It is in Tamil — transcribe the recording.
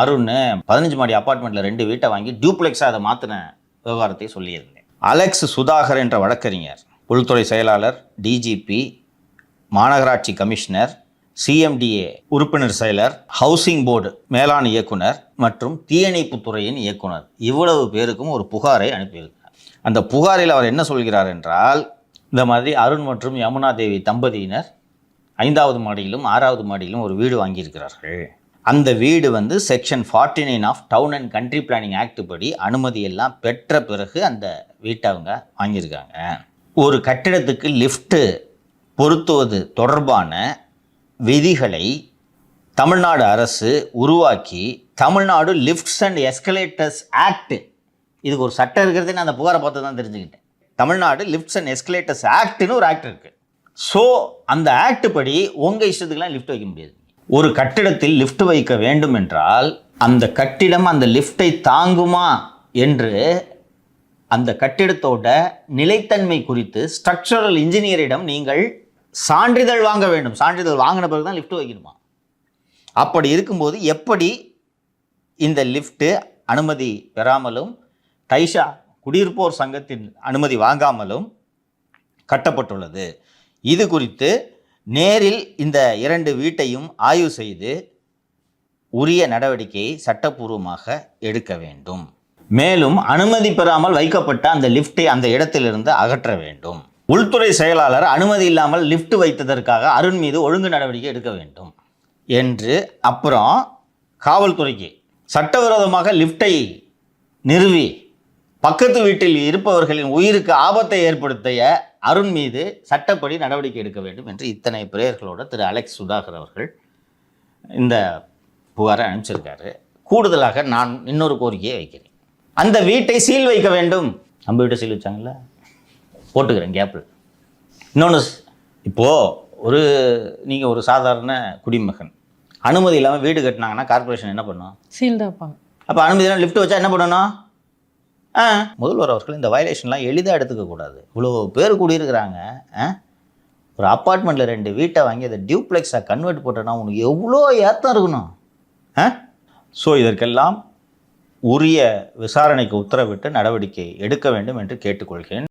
அருண் 15 மாடி அப்பார்ட்மெண்ட்டில் 2 வீட்டை வாங்கி டியூப்ளெக்ஸாக அதை மாற்றின விவகாரத்தை சொல்லியிருந்தேன். அலெக்ஸ் சுதாகர் என்ற வழக்கறிஞர், உள்துறை செயலாளர், டிஜிபி, மாநகராட்சி கமிஷனர், சிஎம்டிஏ உறுப்பினர் செயலர், ஹவுசிங் போர்டு மேலாண் இயக்குனர் மற்றும் தீயணைப்புத்துறையின் இயக்குனர், இவ்வளவு பேருக்கும் ஒரு புகாரை அனுப்பியிருக்கிறார். அந்த புகாரில் அவர் என்ன சொல்கிறார் என்றால், இந்த மாதிரி அருண் மற்றும் யமுனா தேவி தம்பதியினர் 5வது மாடியிலும் 6வது மாடியிலும் ஒரு வீடு வாங்கியிருக்கிறார்கள். அந்த வீடு section 49 of town and country planning act படி அனுமதி எல்லாம் பெற்ற பிறகு அந்த வீட்டை அவங்க வாங்கியிருக்காங்க. ஒரு கட்டிடத்துக்கு லிஃப்ட்டு பொருத்துவது தொடர்பான விதிகளை தமிழ்நாடு அரசு உருவாக்கி, Tamil Nadu lifts and escalators act, இதுக்கு ஒரு சட்டம் இருக்கிறதே நான் அந்த புகாரை பார்த்து தான் தெரிஞ்சுக்கிட்டேன். தமிழ்நாடு லிஃப்ட்ஸ் அண்ட் எஸ்கலேட்டர்ஸ் ஆக்ட்னு ஒரு ஆக்ட் இருக்குது. ஸோ அந்த ஆக்ட் படி உங்கள் இஷ்டத்துக்குலாம் லிஃப்ட் வைக்க முடியாது. ஒரு கட்டிடத்தில் லிஃப்ட் வைக்க வேண்டும் என்றால் அந்த கட்டிடம் அந்த லிஃப்டை தாங்குமா என்று அந்த கட்டிடத்தோட நிலைத்தன்மை குறித்து ஸ்ட்ரக்சரல் இன்ஜினியரிடம் நீங்கள் சான்றிதழ் வாங்க வேண்டும். சான்றிதழ் வாங்கின பிறகு தான் லிஃப்ட் வைக்கணுமா? அப்படி இருக்கும்போது எப்படி இந்த லிஃப்ட்டு அனுமதி பெறாமலும் டைஷா குடியிருப்போர் சங்கத்தின் அனுமதி வாங்காமலும் கட்டப்பட்டுள்ளது? இது குறித்து நேரில் இந்த 2 வீட்டையும் ஆய்வு செய்து உரிய நடவடிக்கையை சட்டப்பூர்வமாக எடுக்க வேண்டும். மேலும் அனுமதி பெறாமல் வைக்கப்பட்ட அந்த லிஃப்டை அந்த இடத்திலிருந்து அகற்ற வேண்டும். உள்துறை செயலாளர் அனுமதி இல்லாமல் லிஃப்ட் வைத்ததற்காக அருண் மீது ஒழுங்கு நடவடிக்கை எடுக்க வேண்டும் என்று, அப்புறம் காவல்துறைக்கு சட்டவிரோதமாக லிஃப்டை நிறுவி பக்கத்து வீட்டில் இருப்பவர்களின் உயிருக்கு ஆபத்தை ஏற்படுத்திய அருண் மீது சட்டப்படி நடவடிக்கை எடுக்க வேண்டும் என்று இத்தனை பிரேயர்களோட திரு அலெக்ஸ் சுதாகர் அவர்கள் இந்த புகாரை அனுப்பிச்சிருக்காரு. கூடுதலாக நான் இன்னொரு கோரிக்கையை வைக்கிறேன். அந்த வீட்டை சீல் வைக்க வேண்டும். நம்ம வீட்டை சீல் வச்சாங்கல்ல, போட்டுக்கிறேன் கேப்பில். இன்னொன்று, இப்போது நீங்கள் ஒரு சாதாரண குடிமகன் அனுமதி இல்லாமல் வீடு கட்டினாங்கன்னா கார்பரேஷன் என்ன பண்ணும்? சீல் தான் வைப்பாங்க. அப்போ அனுமதி இல்லாமல் லிஃப்ட் வச்சா என்ன பண்ணணும்? முதல்வர் அவர்கள் இந்த வயலேஷன்லாம் எளிதாக எடுத்துக்கக்கூடாது. இவ்வளோ பேர் கூடியிருக்கிறாங்க. ஒரு அப்பார்ட்மெண்ட்டில் 2 வீட்டை வாங்கி அதை டியூப்ளெக்ஸாக கன்வெர்ட் போட்டோன்னா உனக்கு எவ்வளோ ஏற்றம் இருக்கணும். ஸோ இதற்கெல்லாம் உரிய விசாரணைக்கு உத்தரவிட்டு நடவடிக்கை எடுக்க வேண்டும் என்று கேட்டுக்கொள்கிறேன்.